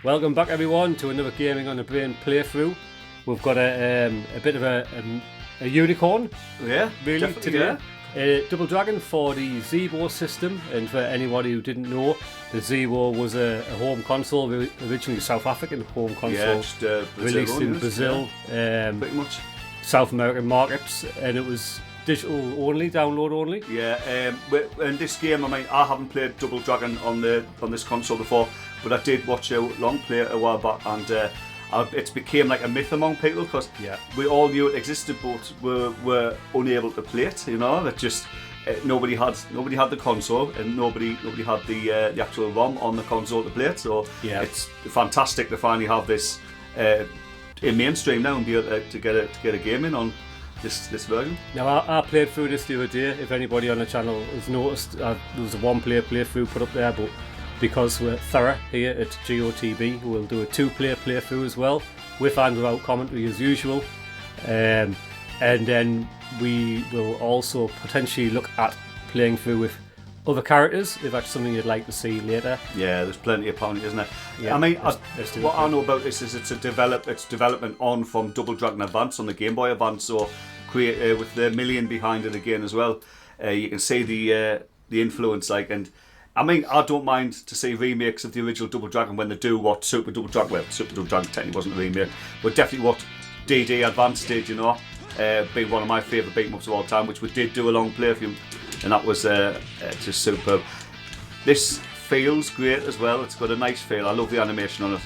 Welcome back everyone to another Gaming on the Brain playthrough. We've got a bit of a unicorn, really, today. Double Dragon for the Zeebo system, and for anyone who didn't know, the Zeebo was a home console, originally South African home console, released in Brazil, pretty much South American markets, and it was digital only, download only. Yeah, in this game, I haven't played Double Dragon on this console before, but I did watch a Longplay a while back, and it became like a myth among people because we all knew it existed, but were unable to play it. You know, that just nobody had the console, and nobody had the actual ROM on the console to play it. So it's fantastic to finally have this in mainstream now and be able to get a game in on this version. Now I played through this the other day. If anybody on the channel has noticed, there was a one-player playthrough put up there, but because we're thorough here at GOTB, we'll do a two-player playthrough as well, with and without commentary as usual, and then we will also potentially look at playing through with other characters if that's something you'd like to see later. Yeah, there's plenty apparently, isn't there? Yeah, what I know about this is it's development on from Double Dragon Advance on the Game Boy Advance, so with the million behind it again as well. You can see the influence, and I don't mind to see remakes of the original Double Dragon when they do what Super Double Dragon technically wasn't a remake, but definitely what DD Advance did, being one of my favourite beat-em-ups of all time, which we did do a long play of, and that was just superb. This feels great as well. It's got a nice feel. I love the animation on it.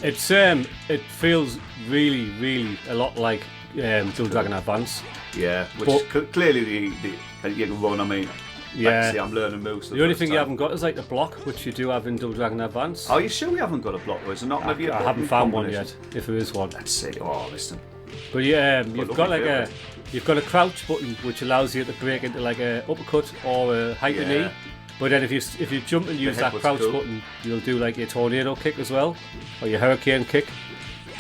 It feels really, really a lot like Double Dragon Advance. Yeah, which clearly you can run. Yeah, I'm learning moves. The only thing you haven't got is like the block, which you do have in Double Dragon Advance. Are you sure we haven't got a block? Or is it not? Maybe I haven't found one yet. If there is one, let's see. Oh, listen. But you've got a crouch button which allows you to break into like a uppercut or a hyper knee. But then if you jump and use that crouch button, you'll do like your tornado kick as well, or your hurricane kick.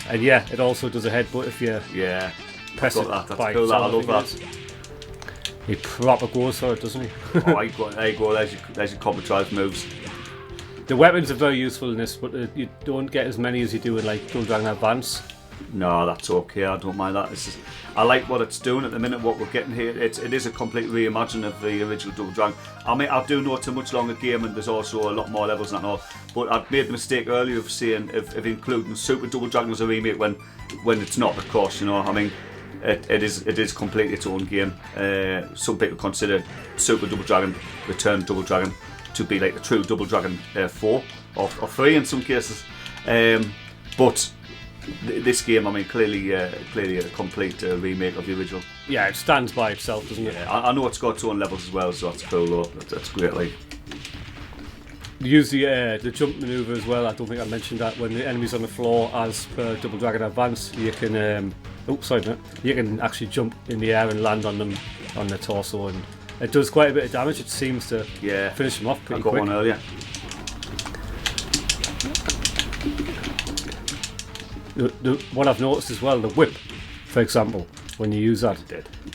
And it also does a headbutt if you press it. That's cool. I love that. He proper goes for it, doesn't he? There you go. There's your computerized moves. The weapons are very useful in this, but you don't get as many as you do in like Double Dragon Advance. No, that's okay. I don't mind that. I like what it's doing at the minute. What we're getting here, it is a complete reimagining of the original Double Dragon. I do know it's a much longer game, and there's also a lot more levels and all. But I made the mistake earlier of saying of including Super Double Dragon as a remake when it's not, of course. It is completely its own game. Some people consider Super Double Dragon, Return Double Dragon, to be like the true Double Dragon 4 or 3 in some cases. But this game, clearly a complete remake of the original. Yeah, it stands by itself, doesn't it? I know it's got its own levels as well, so that's cool though. That's great. Use the jump maneuver as well. I don't think I mentioned that. When the enemy's on the floor, as per Double Dragon Advance, you can you can actually jump in the air and land on them on the torso, and it does quite a bit of damage. It seems to finish them off pretty quick. I got one earlier. What I've noticed as well, the whip, for example, when you use that,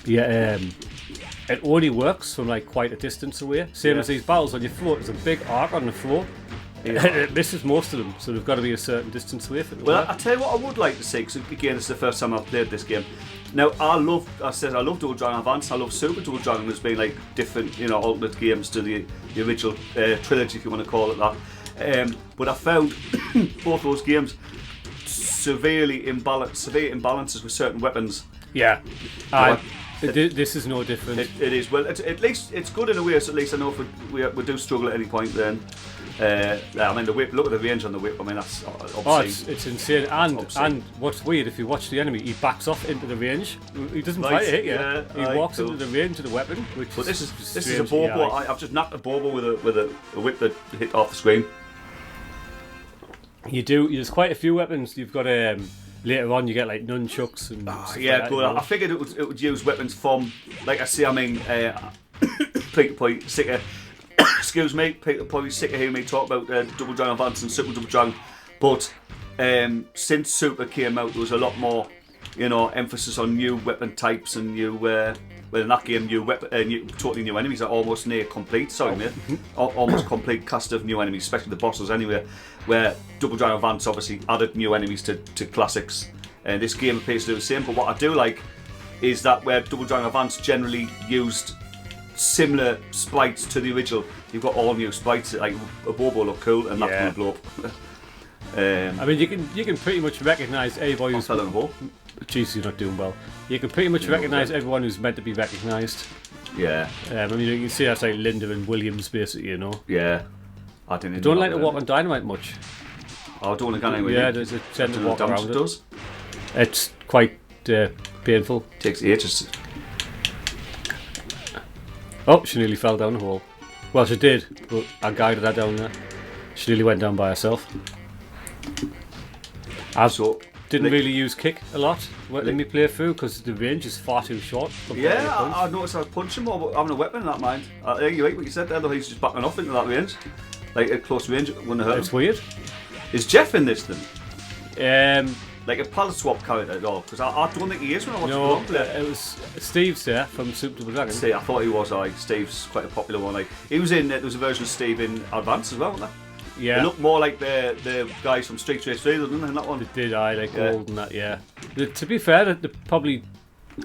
it only works from like quite a distance away. Same as these battles on your floor. There's a big arc on the floor. It misses most of them, so they've got to be a certain distance away from it. Well, I tell you what I would like to see, because again, it's the first time I've played this game. Now, I love Double Dragon Advance. I love Super Double Dragon as being like different, alternate games to the original trilogy, if you want to call it that. But I found both those games severe imbalances with certain weapons. Yeah. This is no different. It is. Well, at least it's good in a way. So at least I know if we do struggle at any point, then the whip. Look at the range on the whip. That's obscene. It's insane. And what's weird, if you watch the enemy, he backs off into the range. He doesn't try to hit you. He walks into the range of the weapon. But this is a Bobo. I've just knocked a Bobo with a whip that hit off the screen. You do. There's quite a few weapons. You've got later on, you get like nunchucks and cool. I figured it would use weapons from, like I say, Peter probably sick of, excuse me, Peter probably sick of hearing me talk about Double Dragon Advance and Super Double Dragon, but since Super came out, there was a lot more, emphasis on new weapon types and new Where in that game, you totally new enemies are almost near complete. Sorry, mate. Almost complete cast of new enemies, especially the bosses anyway. Where Double Dragon Advance obviously added new enemies to classics. And this game appears to do the same. But what I do like is that where Double Dragon Advance generally used similar sprites to the original, you've got all new sprites. Like a Bobo look cool, and that will blow up. I mean, you can pretty much recognise everybody who's. Jesus, you're not doing well. You can pretty much recognise everyone who's meant to be recognised. Yeah. I mean, you can see that's like Linda and Williams, basically, you know. Yeah. I don't like to walk on Dynamite much. I don't want to go anywhere. Yeah, there's a tend to walk around it. Does. It's quite painful. Takes ages. Oh, she nearly fell down the hole. Well, she did, but I guided her down there. She nearly went down by herself. Didn't really use kick a lot when we play through because the range is far too short. Yeah, I noticed I was punching more, but having a weapon in that mind. You're right what you said there, though. He's just backing off into that range, like at close range. Wouldn't hurt him. It's weird. Is Jeff in this then? Like a palette swap character at all? Because I don't think he is when I watched Longplay. It was Steve's there from Super Double Dragon. See, I thought he was. Steve's quite a popular one. Like he was in. There was a version of Steve in Advance as well, wasn't there? Yeah. They look more like the guys from Street Race 3, didn't they, in that one? They did, like gold and that, yeah. To be fair, they probably...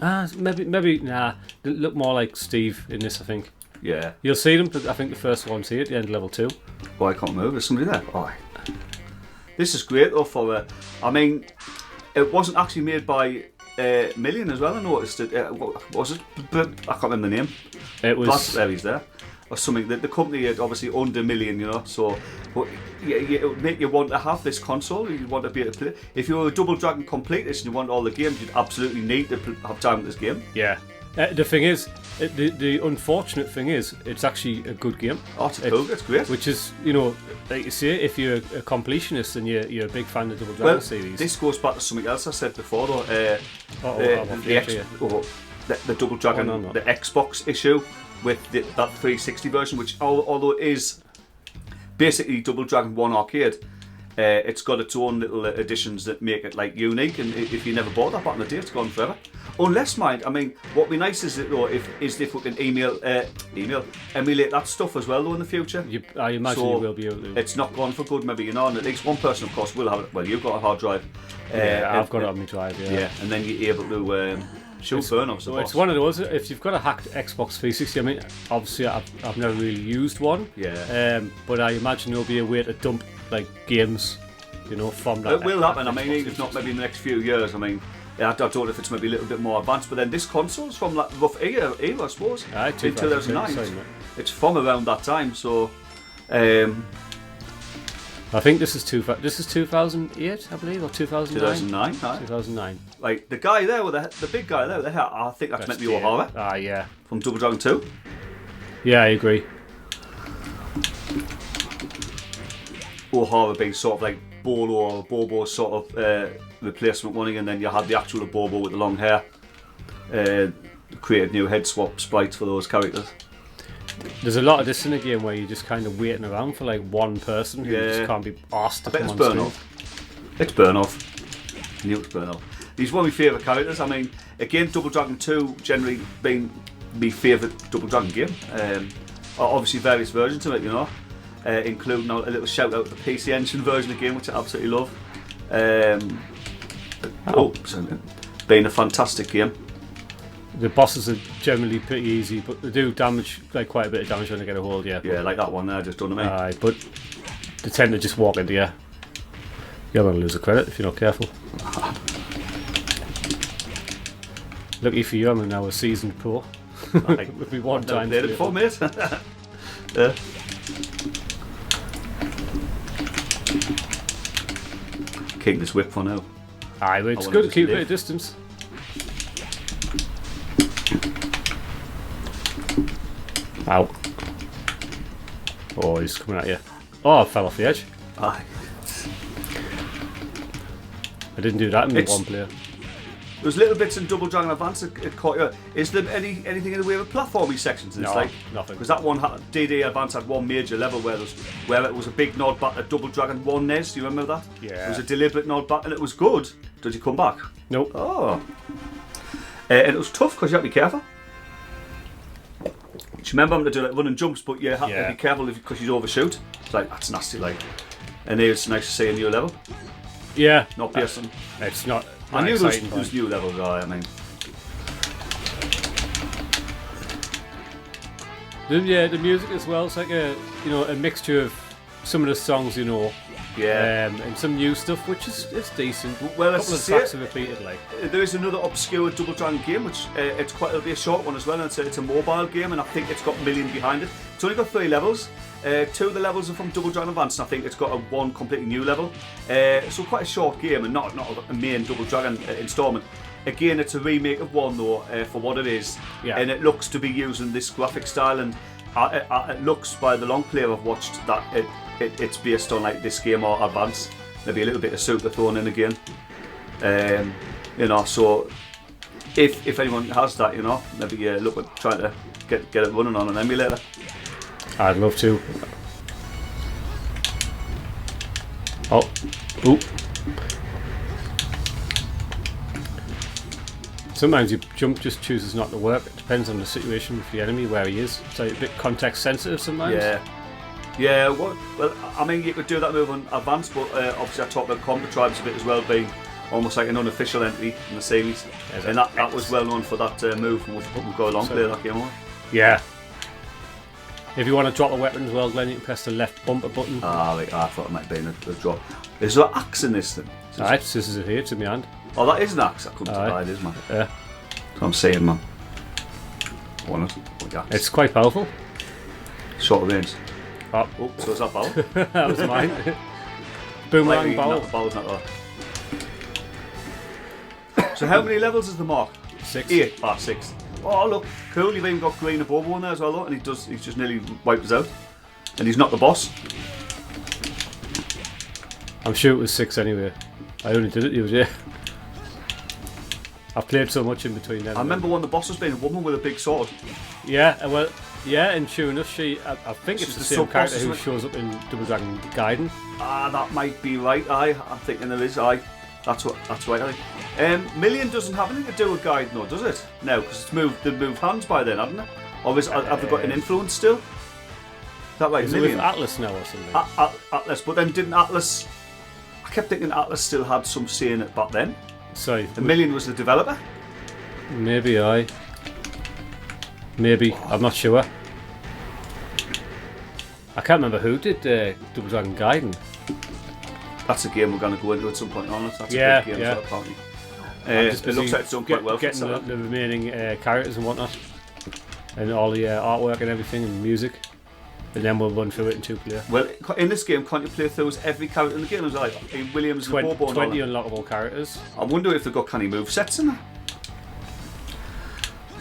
maybe, nah. They look more like Steve in this, I think. Yeah. You'll see them, but I think the first one's here at the end of level 2. Oh, I can't move. There's somebody there. Oh. This is great, though, for... I mean, it wasn't actually made by Million as well, I noticed it. What was it? I can't remember the name. It was... There he's there. Or something. The company had obviously owned $1 million, you know, so but it would make you want to have this console. You want to be able to play. If you were a Double Dragon completist and you want all the games, you'd absolutely need to have time with this game. Yeah. The thing is, the unfortunate thing is, it's actually a good game. Oh, it's great. Which is, you know, like you say, if you're a completionist and you're a big fan of the Double Dragon series. This goes back to something else I said before, though. The Double Dragon, the Xbox issue with that 360 version, which although it is basically Double Dragon 1 Arcade, it's got its own little additions that make it like unique. And if you never bought that back in the day, it's gone forever. Unless, mind, I mean, what would be nice is that though, if we can emulate that stuff as well though in the future. I imagine you will be able to. It's not gone for good, maybe, you know, and at least one person, of course, will have it. Well, you've got a hard drive. I've got it on my drive. Yeah, and then you're able to. Burn off. So it's one of those. If you've got a hacked Xbox 360, I mean, obviously I've never really used one. Yeah. But I imagine there'll be a way to dump like games, you know, from that. It will happen. I mean, if not maybe in the next few years. I mean, I don't know if it's maybe a little bit more advanced. But then this console's from that rough era, I suppose. In 2009. It's from around that time. So. I think this is 2008, I believe, or 2009. 2009. 2009. Like the guy there with the big guy there with the hair. I think that's meant to be O'Hara. Yeah. From Double Dragon 2. Yeah, I agree. O'Hara being sort of like Bolo or Bobo sort of replacement one, and then you had the actual Bobo with the long hair. Created new head swap sprites for those characters. There's a lot of this in the game where you're just kind of waiting around for like one person who just can't be asked to come on screen. It's burn off. I knew it's burn off. He's one of my favourite characters. I mean, again, Double Dragon 2 generally being my favourite Double Dragon game. Obviously various versions of it, you know, including a little shout out to the PC Engine version of the game, which I absolutely love. Being a fantastic game. The bosses are generally pretty easy, but they do damage, like quite a bit of damage when they get a hold, yeah. Yeah, like that one there, just done to me. But they tend to just walk into you. You're going to lose a credit if you're not careful. Lucky for you, I'm now a seasoned pro. With me one time. Did it for mate. Yeah. Keep this whip for now. But it's good to keep a bit of distance. Ow. Oh, he's coming at you. Oh, I fell off the edge. Aye. I didn't do that in the one player. There's little bits in Double Dragon Advance that caught you. Is there anything in the way of platforming sections? No, like, nothing. Because that one, DD Advance had one major level where it was a big nod back at Double Dragon 1 NES. Do you remember that? Yeah. It was a deliberate nod back and it was good. Did you come back? Nope. Oh. And it was tough because you had to be careful. you remember having to do like running jumps, but you have to be careful because you'd overshoot. It's like, that's nasty, like. And it's nice to see a new level. Yeah. Not Pearson. It's not. I knew there was new levels, I mean. The music as well. It's like a mixture of some of the songs and some new stuff, which is decent. Well, a couple of tracks are repeated. Like there is another obscure Double Dragon game, which it'll be a short one as well, and it's a mobile game, and I think it's got Million behind it. It's only got 3 levels. 2 of the levels are from Double Dragon Advance, and I think it's got one completely new level. So quite a short game, and not a main Double Dragon installment. Again, it's a remake of 1 though, for what it is, and it looks to be using this graphic style, and it looks by the Longplay I've watched that it's based on like this game or Advance. Maybe a little bit of Super thrown in again. So if anyone has that, maybe look at trying to get it running on an emulator. I'd love to. Oh, oop. Sometimes your jump just chooses not to work. It depends on the situation with the enemy, where he is. So a bit context sensitive sometimes. Yeah. Well, I mean, you could do that move on Advance, but obviously I talked about Combat Tribes a bit as well, being almost like an unofficial entity in the series, and that was well known for that move. We've got a Longplay that game on. Yeah. If you want to drop a weapon as well, Glenn, you can press the left bumper button. I thought it might be a drop. Is there an axe in this thing? Alright, this is it here, it's in my hand. Oh, that is an axe. I couldn't tell it is, man. Yeah. That's what I'm saying, man. I want it. It's quite powerful. Short range. Oh, so is that bowl? That was mine. Boomerang bowl. The bowl's not there. So how many levels is the mark? 6. 8. 6. Oh look, cool. You've even got green above one there as well, look, and he's just nearly wiped us out. And he's not the boss. I'm sure it was 6 anyway. I only did it the other day. I've played so much in between them. I remember one of the bosses being a woman with a big sword. Yeah, well, and sure enough, I think it's the same character who shows up in Double Dragon Gaiden. That might be right. I'm thinking there is. That's right. I think. Million doesn't have anything to do with Gaiden, though, does it? No, because they've moved hands by then, haven't they? Or have they got an influence still? Is that right? Is it with Atlas now or something? Atlas, but then didn't Atlas? I kept thinking Atlas still had some say in it back then. Sorry. The Million was the developer? Maybe. I'm not sure. I can't remember who did Double Dragon Gaiden. That's a game we're going to go into at some point on it. That's a big game, so apparently. It looks like it's done quite well. Getting the remaining characters and whatnot. And all the artwork and everything and music. And then we'll run through it in 2-player. Well, in this game, can't you play through every character in the game? There's like Williams and Bobo. 20 unlockable characters. I wonder if they've got canny move sets in there.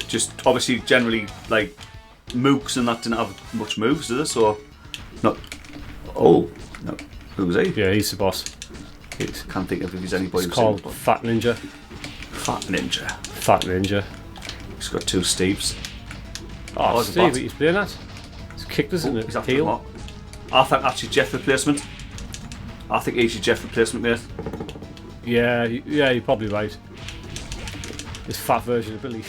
Just obviously, generally, like mooks and that didn't have much moves, did they? So, not. Oh, no. Who was he? Yeah, he's the boss. Can't think of if he's anybody. It's called Fat Ninja. Fat Ninja. He's got 2 Steves. Oh, Steve, he's playing that. He's kicked us in the heel. I think actually Jeff replacement. I think he's your Jeff replacement, mate. Yeah, you're probably right. His fat version of Billy.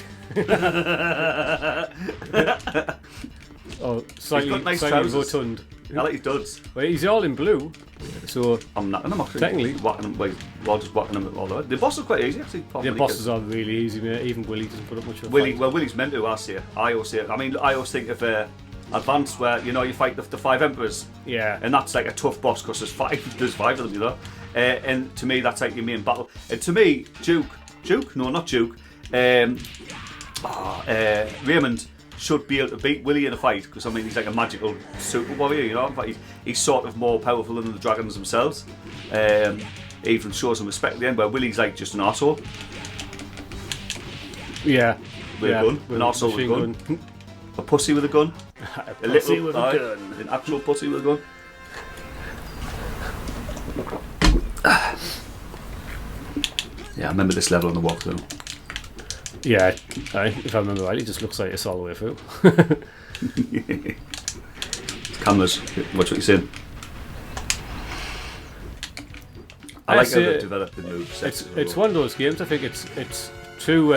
Slightly nice rotund. I like his duds. Well, he's all in blue, so I'm not actually. Technically, just whacking him all the way. The boss is quite easy actually. The bosses are really easy, mate. Even Willy doesn't put up much of a fight. Willy's meant to. I always say. I always think of Advanced, where you fight the 5 emperors. Yeah. And that's like a tough boss because there's 5 of them, and to me that's like your main battle. And to me, Duke, no, not Duke. Raymond should be able to beat Willy in a fight because he's like a magical super warrior, but he's sort of more powerful than the dragons themselves. He even shows some respect at the end, where Willy's like just an arsehole. Yeah. With a gun, an arsehole with a gun. A pussy with a gun. A pussy with a gun. An actual pussy with a gun. Yeah, I remember this level on the walkthrough. Yeah, if I remember right, it just looks like it's all the way through. Cameras, watch what you're saying. I like how they've developed the moves. It's one of those games. I think it's too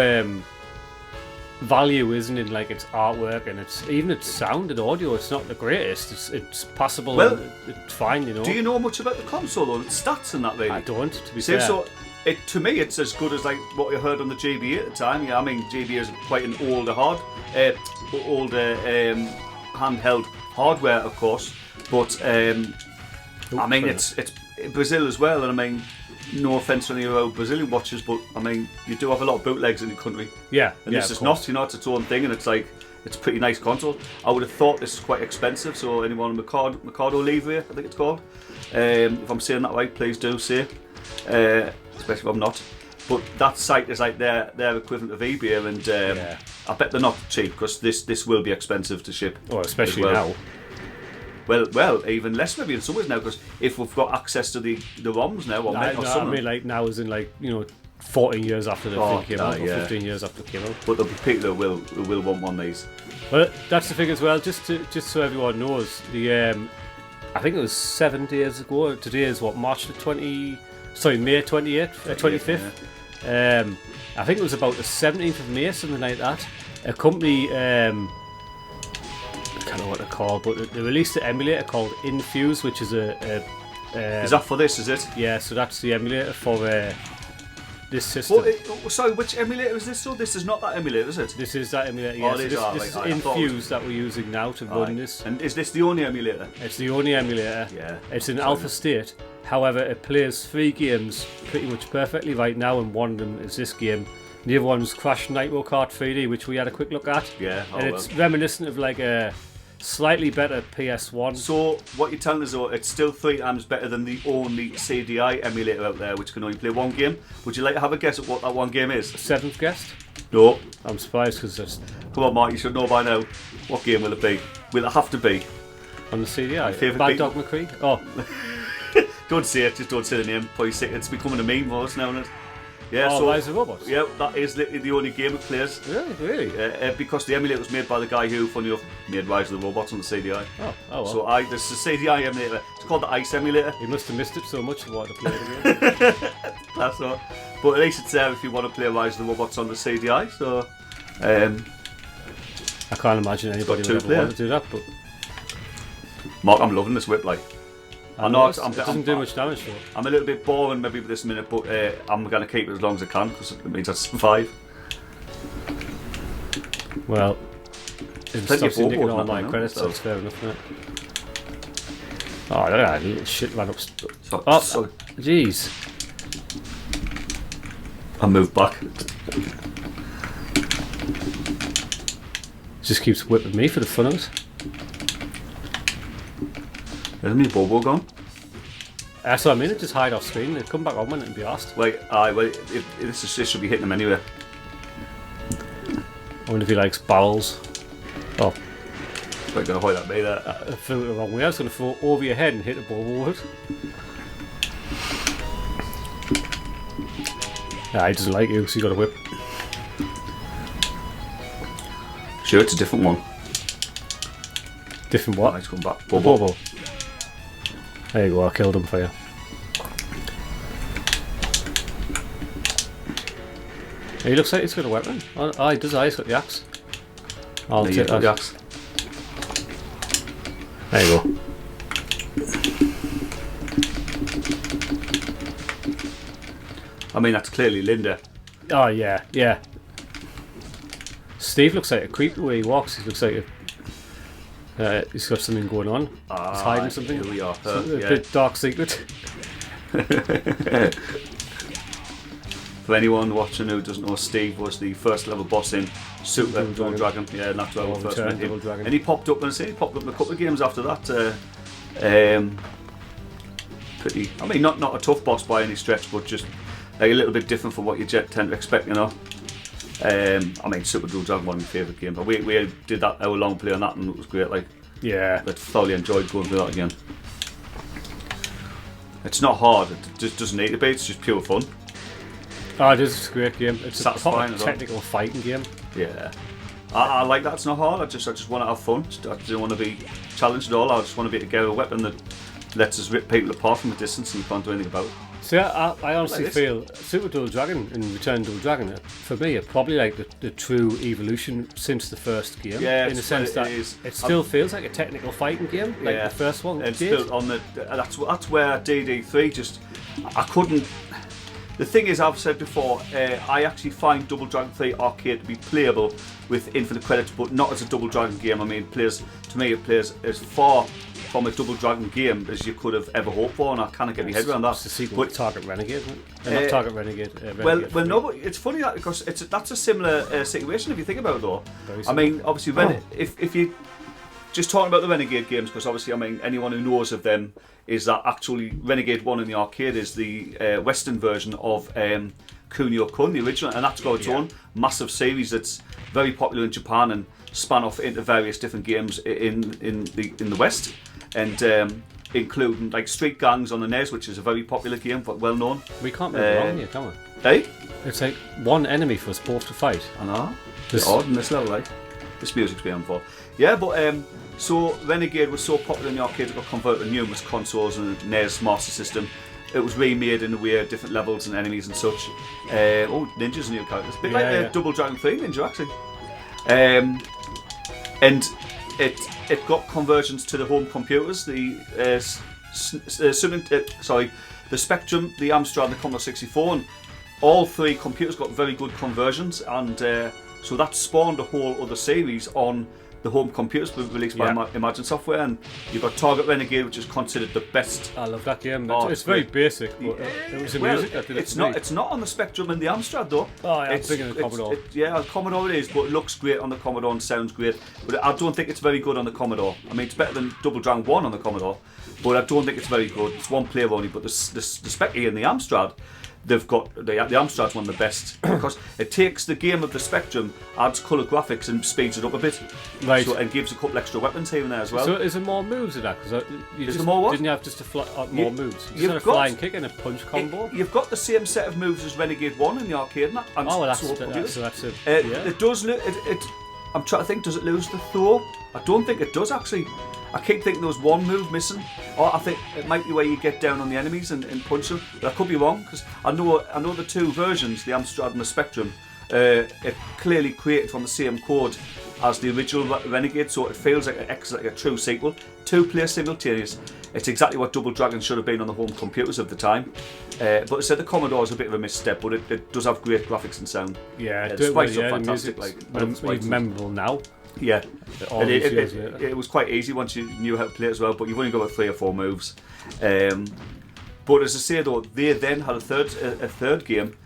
value isn't in like its artwork and its sound and audio. It's not the greatest. It's passable. Well, and it's fine, you know. Do you know much about the console or its stats and that really? I don't, to be See, fair. so to me, it's as good as like what you heard on the GB at the time. Yeah, I mean GB is quite an older handheld hardware, of course. But I mean, it's Brazil as well, and I mean, no offence to any of our Brazilian watchers, but I mean, you do have a lot of bootlegs in the country. Yeah, and this is not, it's its own thing, and it's like it's a pretty nice console. I would have thought this is quite expensive, so anyone Mercado Libre, I think it's called. If I'm saying that right, please do say, especially if I'm not. But that site is like their equivalent of eBay, and I bet they're not cheap because this will be expensive to ship. Oh, especially well. now. Well, even less maybe in some ways now, because if we've got access to the ROMs now, or I something. mean, like now is in like 14 years after the thing came out, or 15 years after it came out. But there'll be people who will want one of these. Well, that's the thing as well. Just so everyone knows, the I think it was 7 days ago. Today is what, May 28th, 25th. I think it was about the 17th of May, something like that. A company. I don't know what they're called, but they released an emulator called Infuse, which is is that for this, is it? Yeah, so that's the emulator for this system. Sorry, which emulator is this? So this is not that emulator, is it? This is that emulator, yeah. Oh, this is Infuse that we're using now to run this. And is this the only emulator? It's the only emulator. Yeah. It's in alpha state. However, it plays 3 games pretty much perfectly right now, and one of them is this game. The other one's Crash Nitro Kart 3D, which we had a quick look at. Yeah. It's reminiscent of like a slightly better PS1. So what you're telling us, though, it's still 3 times better than the only CDI emulator out there, which can only play one game. Would you like to have a guess at what that one game is? 7th guest? No. I'm surprised because Come on, Mark, you should know by now. What game will it be? Will it have to be? On the CDI? Bad Dog McCree? Oh. Don't say it, just don't say the name. It's becoming a meme for us now, isn't it? Yeah, so Rise of the Robots? Yeah, that is literally the only game it plays. Really? Because the emulator was made by the guy who, funny enough, made Rise of the Robots on the CDI. Oh well. So this is a CDI emulator. It's called the Ice emulator. You must have missed it so much to want to play it again. That's not. But at least it's there if you want to play Rise of the Robots on the CDI. So, I can't imagine anybody would ever want to do that. But Mark, I'm loving this whip, like. It doesn't do much damage to it. I'm a little bit boring maybe with this minute, but I'm going to keep it as long as I can because it means I survive. Well, if it stops you nicking all my credits, that's fair enough, isn't it? Oh, look at that little shit ran up. Jeez. I moved back. Just keeps whipping me for the fun of it. Isn't me Bobo gone? That's what I mean, it just hide off screen and come back on when it can be asked. Wait, this should be hitting him anyway. I wonder if he likes bowels. Oh. We're going to hide that me there. I threw it the wrong way. I was going to throw it over your head and hit the Bobo with it. He doesn't like you, so you got a whip. Sure, it's a different one. Different what? Let's come back. Bobo. There you go, I killed him for you. He looks like he's got a weapon. Oh, he does. He's got the axe. I'll take that. The axe. There you go. I mean, that's clearly Linda. Oh, yeah. Steve looks like a creep the way he walks. He looks like he's got something going on. He's hiding something. Here we are. A bit dark secret. For anyone watching who doesn't know, Steve was the first level boss in Super Double Dragon. Yeah, and that's where we first met him. And he popped up, in a couple of games after that. Pretty. I mean, not a tough boss by any stretch, but just like a little bit different from what you tend to expect, you know. I mean, Super Double Dragon, one of my favourite games. But we did that our long play on that, and it was great. Like, yeah, I thoroughly enjoyed going through that again. It's not hard. It just doesn't need to be. It's just pure fun. Oh, it is a great game. It's satisfying, a technical fighting game. Yeah, I like that. It's not hard. I just want to have fun. I don't want to be challenged at all. I just want to be able to get a weapon that lets us rip people apart from a distance, and you can't do anything about it. See, I honestly Like this. feel Super Double Dragon and Return Double Dragon, for me, are probably like the true evolution since the first game. Yeah, in the sense that it still feels like a technical fighting game, like the first one It's did. built on that's where DD3 just I couldn't. The thing is, I've said before, I actually find Double Dragon 3 Arcade to be playable with infinite credits, but not as a Double Dragon game. I mean, to me, it plays as far from a Double Dragon game as you could have ever hoped for, and I can't get my head around that. It's the sequel to Target Renegade, isn't it? Not Target Renegade. Well, Renegade no, but it's funny that because that's a similar situation if you think about it, though. Very I similar. mean, obviously, if you just talking about the Renegade games, because obviously, I mean, anyone who knows of them is that actually Renegade 1 in the arcade is the Western version of Kunio-kun, the original, and that's got its own massive series that's very popular in Japan and span off into various different games in the West, and including like Street Gangs on the NES, which is a very popular game, but well known. We can't move wrong here, can we? Hey, It's like one enemy for us both to fight. I know. It's odd in this level, like this music's being for. Yeah, but so Renegade was so popular in the arcade, it got converted to numerous consoles and NES Master System. It was remade in a way, different levels and enemies and such. Ninjas and new characters, a bit like the Double Dragon 3 Ninja actually. And it got conversions to the home computers, the Spectrum, the Amstrad, and the Commodore 64, and all three computers got very good conversions, and so that spawned a whole other series on the home computers released by Imagine Software, and you've got Target Renegade, which is considered the best. I love that game. Oh, it's very basic, but it was the music that did it. It's not on the Spectrum and the Amstrad though. Oh, yeah, it's bigger than the Commodore. On Commodore it is, but it looks great on the Commodore and sounds great. But I don't think it's very good on the Commodore. I mean, it's better than Double Dragon 1 on the Commodore, but I don't think it's very good. It's one player only. But the Spectre and the Amstrad, they've got the Amstrad's one of the best because it takes the game of the Spectrum, adds colour graphics and speeds it up a bit, right? So, and gives a couple extra weapons here and there as well. So is there more moves in that? Because didn't you have just more moves? You just had a flying kick and a punch combo. You've got the same set of moves as Renegade 1 in the arcade, and it does. I'm trying to think. Does it lose the throw? I don't think it does actually. I keep thinking there was one move missing, or I think it might be where you get down on the enemies and punch them. But I could be wrong because I know the two versions, the Amstrad and the Spectrum, it clearly created from the same code as the original Renegade, so it feels like a true sequel. Two player simultaneous. It's exactly what Double Dragon should have been on the home computers of the time. But I said the Commodore is a bit of a misstep, but it does have great graphics and sound. Yeah, it's quite fantastic. It's memorable now. Yeah, it was quite easy once you knew how to play it as well, but you've only got about 3 or 4 moves. But as I say though, they then had a third game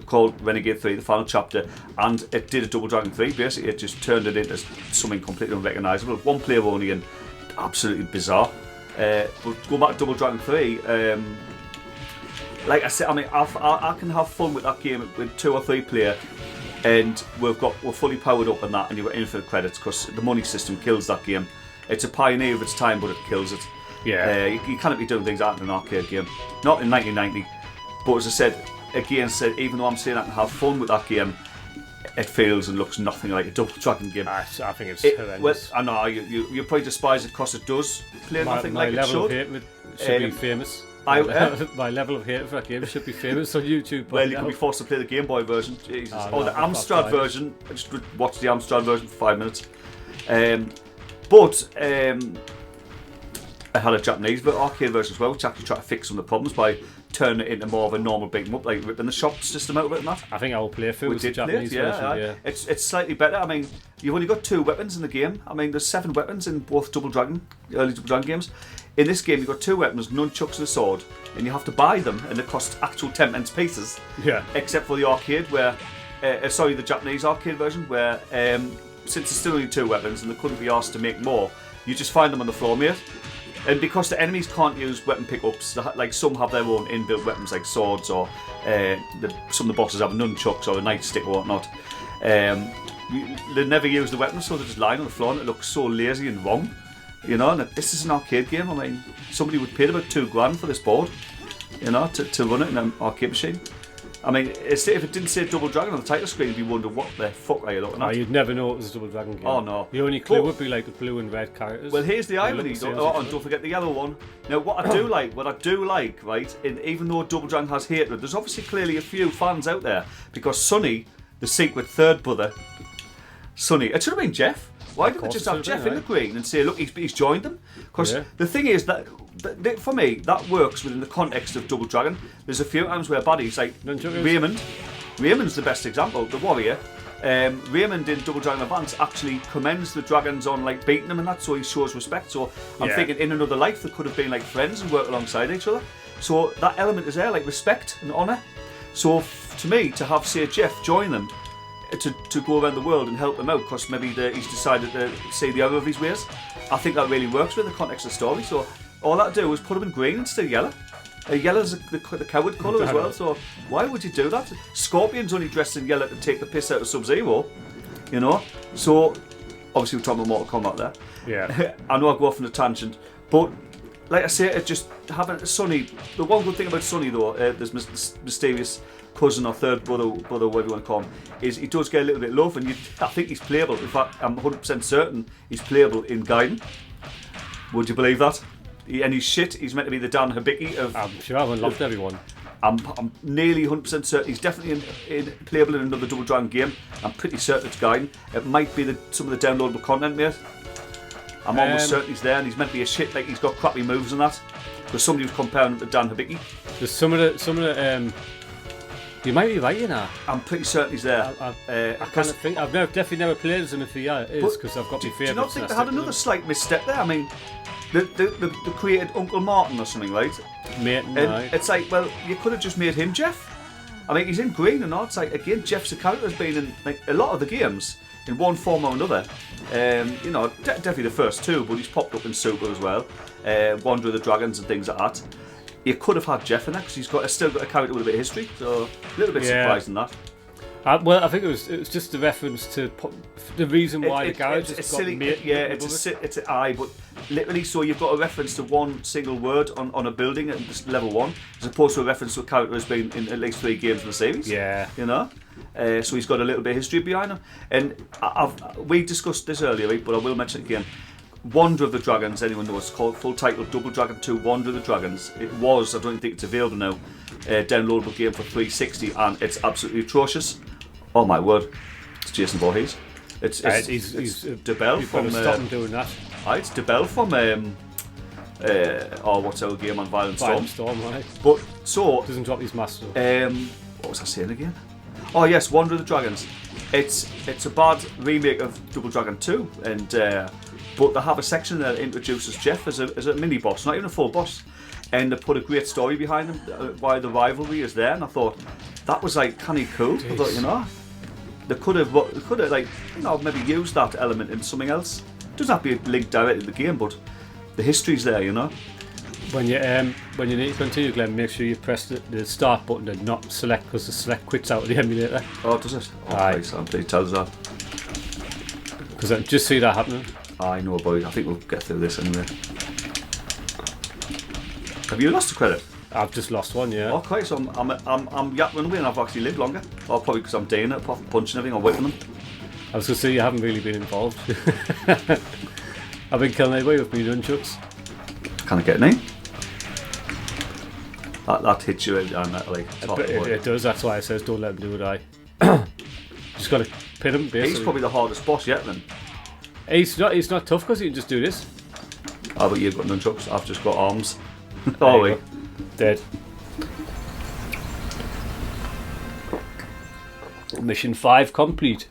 called Renegade 3, the final chapter, and it did a Double Dragon 3. Basically, it just turned it into something completely unrecognisable. One player only and absolutely bizarre. But going back to Double Dragon 3, like I said, I mean, I can have fun with that game with 2 or 3 player. And we're fully powered up on that, and you've got infinite credits because the money system kills that game. It's a pioneer of its time, but it kills it. Yeah, you can't be doing things like that in an arcade game. Not in 1990. But as I said, even though I'm saying I can have fun with that game, it feels and looks nothing like a Double Dragon game. I think it's horrendous. Well, I know you probably despise it because it does play nothing like it should. My level of hatred should be famous. My level of hate for that game should be famous on YouTube. Well, you can be forced to play the Game Boy version. Jesus. The Amstrad version. I just watched the Amstrad version for 5 minutes. But I had a Japanese arcade version as well, which actually tried to fix some of the problems by turning it into more of a normal beat 'em up, like ripping the shop system out of it and that. I think our playthrough was the Japanese version. It's slightly better. I mean, you've only got 2 weapons in the game. I mean, there's 7 weapons in both early Double Dragon games. In this game, you've got 2 weapons, nunchucks and a sword, and you have to buy them, and they cost actual 10 pieces. Yeah. Except for the arcade, the Japanese arcade version, where since there's still only 2 weapons and they couldn't be asked to make more, you just find them on the floor, mate. And because the enemies can't use weapon pickups, like some have their own inbuilt weapons like swords, or some of the bosses have nunchucks or a nightstick or whatnot. They never use the weapons, so they're just lying on the floor, and it looks so lazy and wrong. You know, and this is an arcade game. I mean, somebody would pay about $2,000 for this board, you know, to run it in an arcade machine. I mean, if it didn't say Double Dragon on the title screen, you'd wonder what the fuck are you looking at? You'd never know it was a Double Dragon game. Oh no. The only clue would be like the blue and red characters. Well, here's the irony. And don't forget the yellow one. Now, what I do like, right, even though Double Dragon has hatred, there's obviously clearly a few fans out there because Sonny, the secret third brother, Sonny, it should have been Jeff. Why didn't they just have Jeff in the green and say, look, he's joined them? Because the thing is that for me, that works within the context of Double Dragon. There's a few times where baddies like Raymond's the best example, the warrior. Raymond in Double Dragon Advance actually commends the dragons on like beating them and that, so he shows respect. So I'm thinking in another life they could have been like friends and worked alongside each other. So that element is there, like respect and honour. So to me, to have say Jeff join them to go around the world and help them out because maybe he's decided to see the other of his ways, I think that really works with the context of the story. So all that do is put him in green instead of yellow. Yellow's the coward colour as well, so why would you do that? Scorpion's only dressed in yellow to take the piss out of Sub-Zero, you know? So, obviously we're talking about Mortal Kombat there. Yeah. I know I go off on a tangent, but like I say, it just having Sonny, the one good thing about Sonny though, this mysterious cousin or third brother, whatever you want to call him, is he does get a little bit love, and I think he's playable. In fact, I'm 100% certain he's playable in Gaiden. Would you believe that? And he's shit. He's meant to be the Dan Hibiki of. I'm sure I haven't loved everyone. I'm nearly 100% certain he's definitely playable in another Double Dragon game. I'm pretty certain it's Gaiden. It might be some of the downloadable content, mate. I'm almost certain he's there, and he's meant to be a shit. Like he's got crappy moves and that. Because somebody was comparing him to Dan Hibiki. There's some of the. You might be right, you know. I'm pretty certain he's there. I can't think. I've definitely never played as him if he is, because I've got my favourites. Do you not think they had another slight misstep there? I mean, they created Uncle Martin or something, right? Mate, no. It's like, well, you could have just made him Jeff. I mean, he's in green and all. It's like, again, Jeff's character has been in like a lot of the games in one form or another. You know, definitely the first two, but he's popped up in Super as well. Wander of the Dragons and things like that. You could have had Jeff in that because he's still got a character with a bit of history, so a little bit surprised in that. Well, I think it was just a reference to the reason why the garage has got silly. mate. Yeah, it's an eye, but literally, so you've got a reference to one single word on a building at level 1, as opposed to a reference to a character who's been in at least 3 games in the series. Yeah, you know. So he's got a little bit of history behind him, and we discussed this earlier, right, but I will mention it again. Wander of the Dragons, anyone knows, it's called full title Double Dragon 2 Wander of the Dragons. It was, I don't think it's available now, a downloadable game for 360, and it's absolutely atrocious. Oh my word, it's Jason Voorhees. It's DeBell from. You've got to stop him doing that. It's DeBell from. What's our game on Violent Storm? Storm, right? But so doesn't drop his master. What was I saying again? Oh yes, Wander of the Dragons. It's a bad remake of Double Dragon 2, and but they have a section that introduces Jeff as a mini boss, not even a full boss, and they put a great story behind him, why the rivalry is there. And I thought that was like kind of cool. Jeez. I thought, you know, they could have like, you know, maybe used that element in something else. It doesn't have to be linked directly to the game, but the history's there, you know. When you need to continue, Glenn, make sure you press the start button and not select, because the select quits out of the emulator. Oh, does it? Oh, nice. It tells that. Because I just see that happening. I know, boy. I think we'll get through this anyway. Have you lost a credit? I've just lost one, yeah. Okay, so I'm yapping away and I've actually lived longer. Or probably because I'm doing it, apart from punching everything or whipping them. I was going to say, you haven't really been involved. I've been killing everybody with me nunchucks. Can I get any? That hits you on that, like, top of the wood. It does, that's why it says don't let him do it, I. Just got to pin him, basically. He's probably the hardest boss yet, then. He's not tough because he can just do this. Oh, but you've got nunchucks, I've just got arms. Oh, wait. Dead. Mission 5 complete.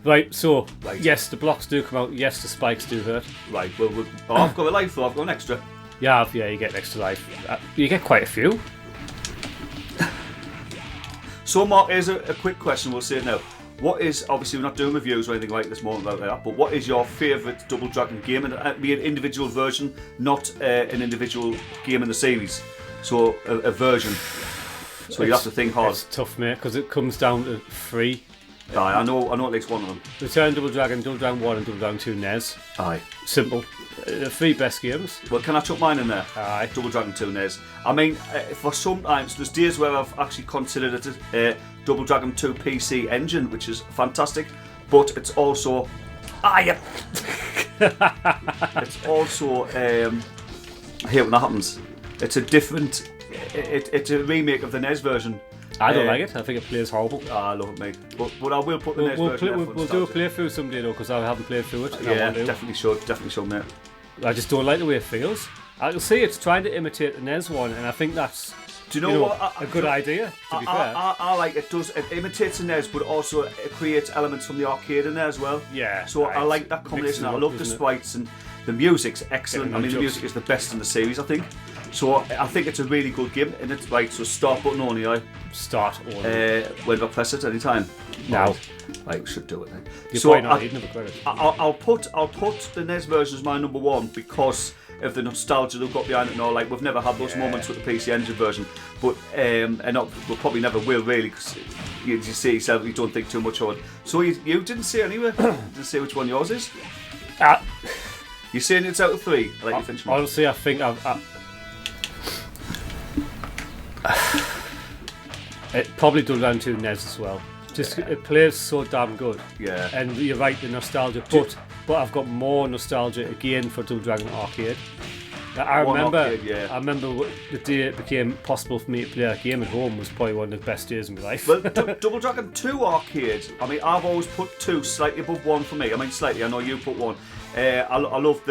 Right, so, yes, the blocks do come out, yes, the spikes do hurt. Right, well, I've got a life though, I've got an extra. Yeah, you get an extra life. You get quite a few. So, Mark, here's a quick question, we'll say it now. What is, obviously we're not doing reviews or anything like this moment about that, but what is your favourite Double Dragon game? And be an individual version, not an individual game in the series. So a version. So you have to think hard. It's tough, mate, because it comes down to 3. Aye, I know at least one of them. Return Double Dragon 1 and Double Dragon 2 NES. Aye. Simple. The 3 best games. Well, can I chuck mine in there? Aye. Double Dragon 2 NES. I mean, for sometimes, there's days where I've actually considered it a Double Dragon 2 PC engine, which is fantastic, but it's also... yeah. It's also... I hate when that happens. It's a different... It's a remake of the NES version. I don't like it. I think it plays horrible. I love it, mate. But I will put the NES version there. We'll do a playthrough someday, though, because I haven't played through it. Yeah, definitely should, mate. I just don't like the way it feels. I can see it's trying to imitate the NES one, and I think that's do you know what? A good idea, to be fair. I like it. It imitates the NES, but also it creates elements from the arcade in there as well. Yeah. So right. I like that combination. I love the sprites and the music's excellent. I mean, the music is the best in the series, I think. So I think it's a really good game, and it's right. So start button only, Start only. When do I press it? Anytime. Now. Right, we should do it then. You're probably not needing a credit. I'll put the NES version as my number one because of the nostalgia they've got behind it. No, like we've never had those moments with the PC Engine version, but we probably never will really. Because you say yourself, you don't think too much of it. So you didn't say anyway. Didn't say which one yours is. You're saying it's out of 3. I like you finish. Honestly, I think it probably done down to NES as well. Just it plays so damn good. Yeah. And you're right, the nostalgia. But I've got more nostalgia again for Double Dragon Arcade. I remember the day it became possible for me to play a game at home was probably one of the best days of my life. Well, Double Dragon 2 Arcade, I mean, I've always put 2 slightly above 1 for me. I mean, slightly, I know you put 1. I love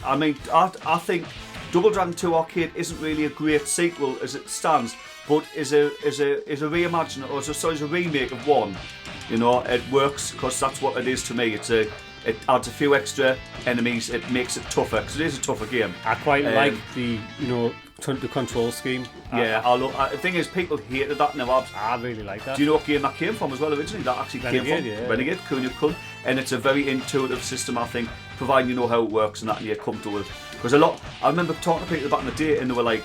I think Double Dragon 2 Arcade isn't really a great sequel as it stands, but is a reimagining or is a remake of 1. You know, it works because that's what it is to me. It adds a few extra enemies. It makes it tougher because it is a tougher game. I quite like the the control scheme. Yeah, the thing is, people hated that now. I really like that. Do you know what game that came from as well originally? That actually came from Renegade, Kunio Kun, and it's a very intuitive system, I think, providing you know how it works and that, and you're comfortable with. Because I remember talking to people back in the day, and they were like,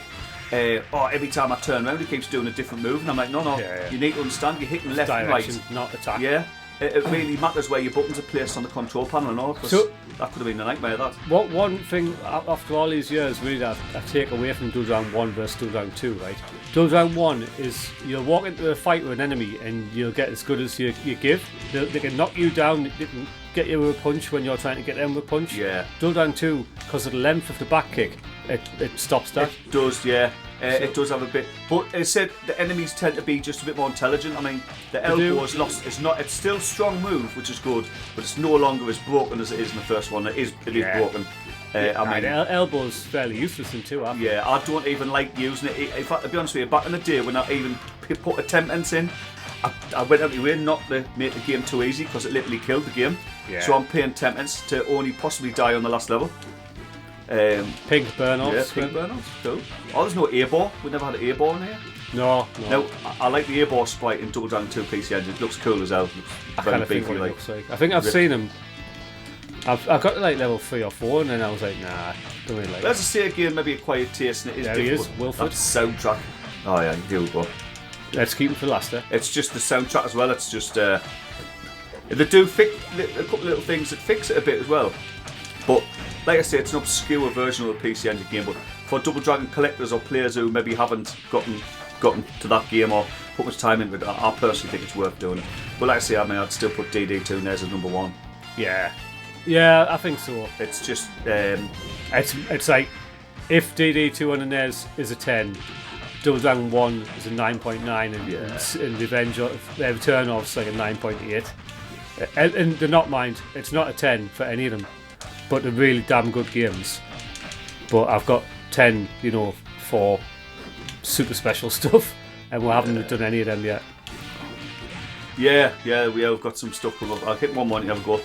every time I turn around, it keeps doing a different move, and I'm like, no, you need to understand, you're hitting left and right, not attack. Yeah. It really matters where your buttons are placed on the control panel and all, because that could have been a nightmare, that. One thing, after all these years, really, that I take away from Double Dragon 1 versus Double Dragon 2, right? Double Dragon 1 is, you'll walk into a fight with an enemy and you'll get as good as you give. They can knock you down, they can get you with a punch when you're trying to get them with a punch. Yeah. Double Dragon 2, because of the length of the back kick, it stops that. It does, yeah. It does have a bit, but as I said, the enemies tend to be just a bit more intelligent. I mean, the elbow is lost. It's still a strong move, which is good, but it's no longer as broken as it is in the first one. It is broken. I mean, elbow's fairly useless in 2. Yeah, I don't even like using it. In fact, to be honest with you, back in the day when I even put a temp in, I went out of my way not to make the game too easy because it literally killed the game. Yeah. So I'm paying temp to only possibly die on the last level. Pink burn-offs. Yeah, pink burn-offs. Cool. Oh, there's no A-ball. We never had an A-ball in here. No. Now, I like the A-ball sprite in Double Dragon 2 PC Engine. It looks cool as hell. I kind of think what it looks like. I think I've seen them. I've got to like level 3 or 4, and then I was like, nah, don't really like it. Let's just say again, maybe a quiet taste, and it is there difficult. He is, Wilford. That soundtrack. Oh yeah, here we go. Let's keep it for last. It's just the soundtrack as well. It's just they do fix a couple of little things that fix it a bit as well, but. Like I say, it's an obscure version of the PC Engine game, but for Double Dragon collectors or players who maybe haven't gotten to that game or put much time into it, I personally think it's worth doing it. But like I say, I'd still put DD2 NES as number 1. Yeah, I think so. It's just it's like if DD2 on the NES is a 10, Double Dragon 1 is a 9.9, and the Return of's like a 9.8. And they're not mind, it's not a 10 for any of them. But they're really damn good games. But I've got 10, for super special stuff, and we haven't done any of them yet. Yeah, we've got some stuff coming up. I'll hit one more and you have a go.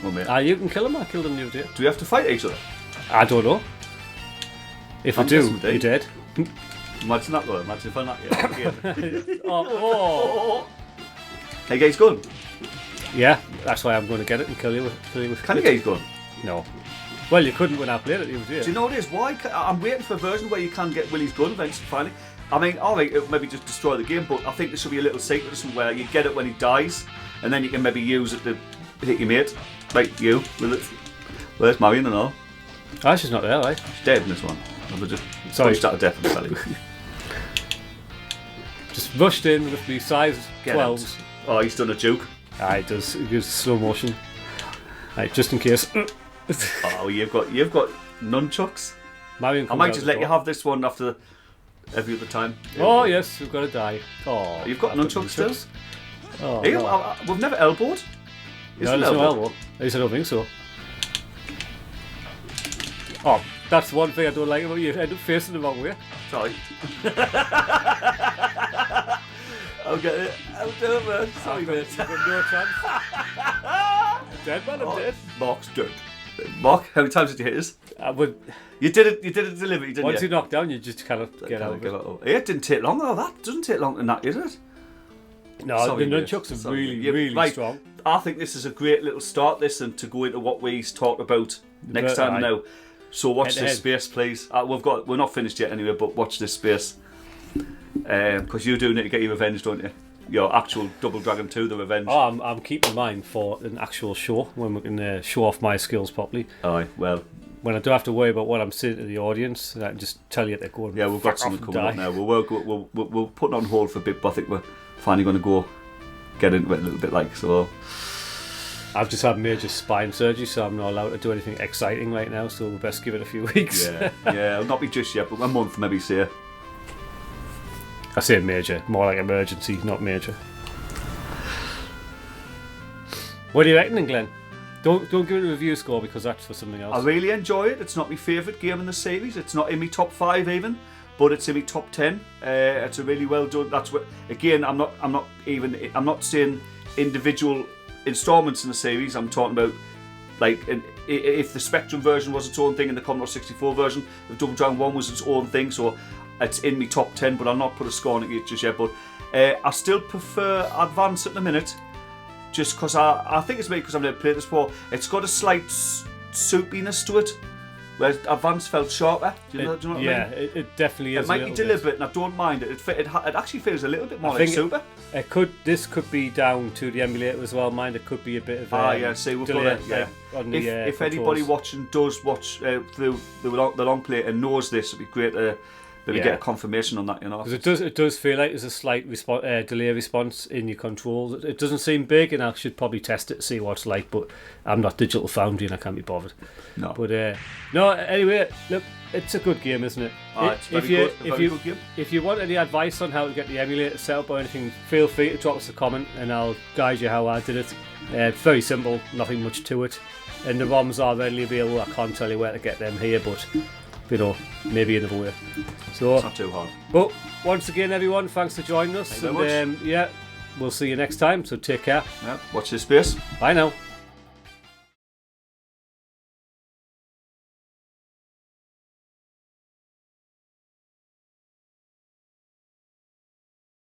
Oh, mate. You can kill them. I killed them the other day. Do we have to fight each other? I don't know. If we do, you're dead. Imagine that, though. Imagine if I'm not yet. Hey, guys, gun. Yeah, that's why I'm going to get it and kill you with. Can you guys gun? No. Well, you couldn't when I played it the other day. Do you know what it is? Why? I'm waiting for a version where you can get Willie's gun eventually, finally. I mean, alright, it'll maybe just destroy the game, but I think there should be a little secret where you get it when he dies, and then you can maybe use it to hit your mate, like you with it. Where's Marion and all? Ah, she's not there, right? She's dead in this one. I've just Sorry. punched out of death in the belly. Just rushed in with the size Get 12s. out. Oh, he's done a juke. Ah, it does. It gives slow motion. Right, just in case. Oh, you've got nunchucks. Marion I comes might out just the let you door. have this one after every other time. Oh yes, we've got to die. Oh, You've got I've nunchucks still? Oh, Hey, no. we've never elbowed. Is No, it there's no elbow. At least I don't think so. Oh, that's one thing I don't like about you. You end up facing the wrong way. Sorry. I'll get it. I'll do it, man. Sorry, mate. You've got no chance. I'm dead, man. I'm dead. Mark's dead. Mark, how many times did you hit us? I would. You did it deliberately, didn't Once you? you knock down, you just cannot get out of it. It didn't take long though. That doesn't take long to knock, is it? No, Sorry, the mate. nunchucks are Sorry. really, Yeah, really right. strong. I think this is a great little start, this, and to go into what we talk about next time Right. now. So watch Head to this head. space, please. We're not finished yet anyway, but watch this space. Because you do need to get your revenge, don't you? Your actual Double Dragon 2, the revenge. Oh, I'm keeping mine for an actual show when we can show off my skills properly. Aye, well, When I don't have to worry about what I'm saying to the audience, I can just tell you they're going. yeah, we've got fuck something off coming and up die. now. We'll put it on hold for a bit, but I think we're finally going to go get into it a little bit, like so. I've just had major spine surgery, so I'm not allowed to do anything exciting right now. So we'll best give it a few weeks. Yeah, it'll not be just yet, but a month maybe. Say. I say major, more like emergency, not major. What do you reckon, Glenn? Don't give it a review score because that's for something else. I really enjoy it. It's not my favourite game in the series. It's not in my top 5 even, but it's in my top 10. It's a really well done. That's what. Again, I'm not saying individual installments in the series. I'm talking about like if the Spectrum version was its own thing and the Commodore 64 version of Double Dragon 1 was its own thing. So it's in my top 10, but I'll not put a score on it just yet. But I still prefer Advance at the minute. Just because I think it's maybe because I've never played this before. It's got a slight soupiness to it, whereas Advance felt sharper. Do you know what I mean? Yeah, it definitely is. It might be deliberate, and I don't mind it. It actually feels a little bit more like Super. This could be down to the emulator as well. Mind, it could be a bit of. Yeah. See, we've got it. Yeah. If anybody watching does watch through the long play and knows this, it'd be great to maybe get a confirmation on that. You know, because it does feel like there's a slight delay response in your controls. It doesn't seem big, and I should probably test it to see what it's like. But I'm not Digital Foundry, and I can't be bothered. No. But no. Anyway, look, it's a good game, isn't it? It's very good. A very good game. If you want any advice on how to get the emulator set up or anything, feel free to drop us a comment, and I'll guide you how I did it. It's very simple, nothing much to it. And the ROMs are readily available. I can't tell you where to get them here, but you know, maybe another way. So It's not too hard. But once again, everyone, thanks for joining us. Thank you very much. Yeah, we'll see you next time. So take care. Yeah. Watch this space. Bye now.